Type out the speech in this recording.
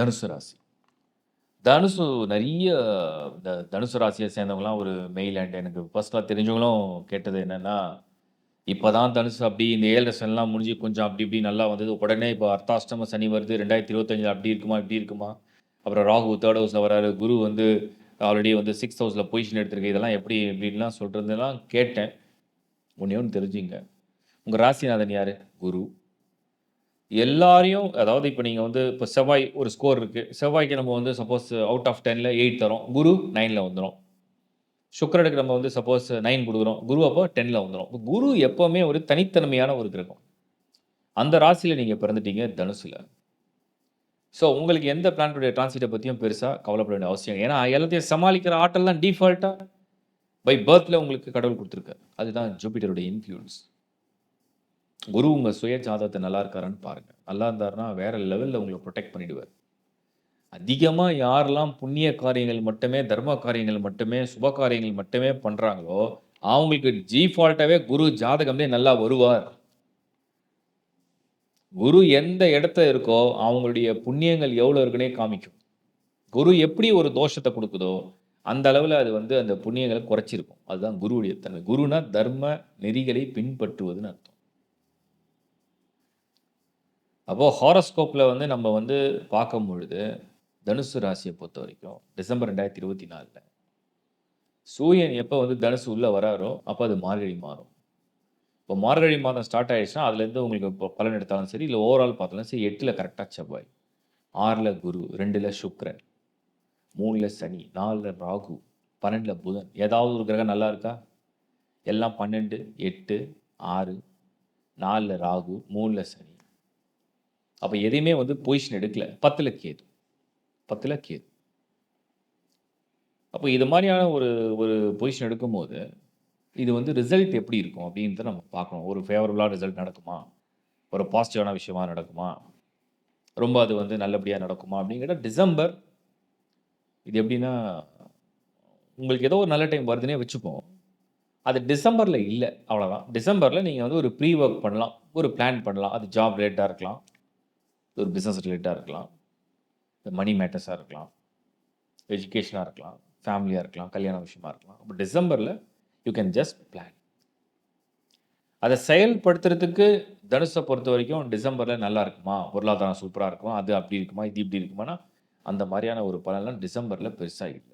தனுசு ராசி. தனுசு நெறைய இந்த தனுசு ராசிய சேர்ந்தவங்கலாம் ஒரு மெயில் அண்ட் எனக்கு பர்சனலா தெரிஞ்சவங்களும் கேட்டது என்னன்னா, இப்பதான் தனுசு அப்படி இந்த 7 சனிலாம் முடிஞ்சு கொஞ்சம் அப்படி இப்படி நல்லா வந்தது. உடனே இப்போ அர்த்தாஷ்டம சனி வருது. 2025 அப்படி இருக்குமா? இப்படி இருக்குமா? அப்புறம் ராகு 3 ஹவுஸ்ல வராரு. குரு வந்து ஆல்ரெடி வந்து 6த் ஹவுஸ்ல பொசிஷன் எடுத்திருக்கு. இதெல்லாம் எப்படி இப்படின்லாம் சொல்றதெல்லாம் கேட்டேன். ஒண்ணே ஒண்ணு தெரிஞ்சுக்கங்க. உங்க ராசிநாதன் யாரு? குரு. எல்லாரையும் அதாவது இப்ப நீங்க வந்து இப்ப செவ்வாய் ஒரு ஸ்கோர் இருக்கு. செவ்வாய்க்கு நம்ம வந்து சப்போஸ் அவுட் ஆஃப் 10ல 8 தர்றோம். குரு 9ல வந்துரும். சுக்கிரனுக்கு நம்ம வந்து சப்போஸ் 9 குடுக்குறோம். குரு அப்போ 10ல வந்துரும். குரு எப்பவுமே ஒரு தனித்தன்மையான ஒரு கிரகம். அந்த ராசியில நீங்க பிறந்துட்டீங்க தனுசுல. ஸோ உங்களுக்கு எந்த பிளானட்டோட டிரான்சிட்ட பத்தியும் பெருசா கவலைப்பட வேண்டிய அவசியம் இல்ல. ஏன்னா எல்லாத்தையும் சமாளிக்கிற ஆற்றல்லாம் டிஃபால்ட்டா பை பர்த்ல உங்களுக்கு கடவுள் குடுத்திருக்காரு. அதுதான் ஜூபிட்டருடைய இன்ஃப்ளூயன்ஸ். குரு உங்க சுய ஜாதகத்துல நல்லா இருக்காரான்னு பாருங்க. நல்லா இருந்தாருன்னா வேற லெவல்ல உங்கள புரொடெக்ட் பண்ணிடுவாரு. அதிகமா யாரெல்லாம் புண்ணிய காரியங்கள் மட்டுமே, தர்ம காரியங்கள் மட்டுமே, சுப காரியங்கள் மட்டுமே பண்றாங்களோ, அவங்களுக்கு டீஃபால்ட்டாவே குரு ஜாதகம்லே நல்லா வருவார். குரு எந்த இடத்துல இருக்கோ, அவங்களுடைய புண்ணியங்கள் எவ்வளோ இருக்குன்னே காமிக்கும். குரு எப்படி ஒரு தோஷத்த குடுக்குதோ, அந்த அளவுல அது வந்து அந்த புண்ணியங்கள குறைச்சிருக்கும். அதுதான் குருவுடைய தன்மை. குருனா தர்ம நெறிகளை பின்பற்றுவதுன்னு அர்த்தம். அப்போ ஹாரோஸ்கோப்ல வந்து நம்ம வந்து பார்க்கும்பொழுது, தனுசு ராசிய பொறுத்தவரைக்கும் டிசம்பர் 2024ல சூரியன் எப்ப வந்து தனுசு உள்ள வராரோ, அப்ப அது மார்கழி மாதம். இப்போ மார்கழி மாதம் ஸ்டார்ட் ஆயிடுச்சுன்னா, அதுலேருந்து உங்களுக்கு இப்போ பலன் எடுத்தாலும் சரி, இல்ல ஓவரால் பார்த்தாலும் சரி 8ல கரெக்ட்டா செவ்வாய், 6ல குரு, 2ல சுக்கிரன், 3ல சனி, 4ல ராகு, 12ல புதன். ஏதாவது ஒரு கிரகம் நல்லா இருக்கா? எல்லாம் 12, 8, 6, 4ல ராகு, 3ல சனி. அப்ப எதையுமே வந்து பொசிஷன் எடுக்கல. 10ல கேது, 10ல கேது. அப்போ இது மாரியான ஒரு ஒரு பொசிஷன் எடுக்கும்போது, இது வந்து ரிசல்ட் எப்படி இருக்கும் அப்படின்றத நம்ம பார்க்கணும். ஒரு ஃபேவரபிளான ரிசல்ட் நடக்குமா? ஒரு பாசிட்டிவான விஷயமா நடக்குமா? ரொம்ப அது வந்து நல்லபடியா நடக்குமா? அப்படின்னு கேட்டா டிசம்பர் இது எப்படின்னா, உங்களுக்கு ஏதோ ஒரு நல்ல டைம் வருதுன்னே வச்சுப்போம். அது டிசம்பர்ல இல்ல. அவ்வளோதான். டிசம்பர்ல நீங்க வந்து ஒரு ப்ரீ ஒர்க் பண்ணலாம். ஒரு பிளான் பண்ணலாம். அது ஜாப் ரிலேட்டடா இருக்கலாம். ஒரு பிசினஸ் ரிலேட்டடா இருக்கலாம். மனி மேட்டர்ஸா இருக்கலாம். எஜுகேஷனா இருக்கலாம். ஃபேமிலியா இருக்கலாம். கல்யாண விஷயமா இருக்கலாம். அப்ப டிசம்பர்ல யூ கேன் ஜஸ்ட் பிளான். அத செயல்படுத்துறதுக்கு தனுஷ பொறுத்தவரைக்கும் டிசம்பர்ல நல்லா இருக்குமா? பொருளாதாரம் சூப்பரா இருக்குமா? அது அப்படி இருக்குமா? இது இப்படி இருக்குமான்னா, அந்த மாரியான ஒரு பலன்லாம் டிசம்பர்ல பெருசா இல்ல.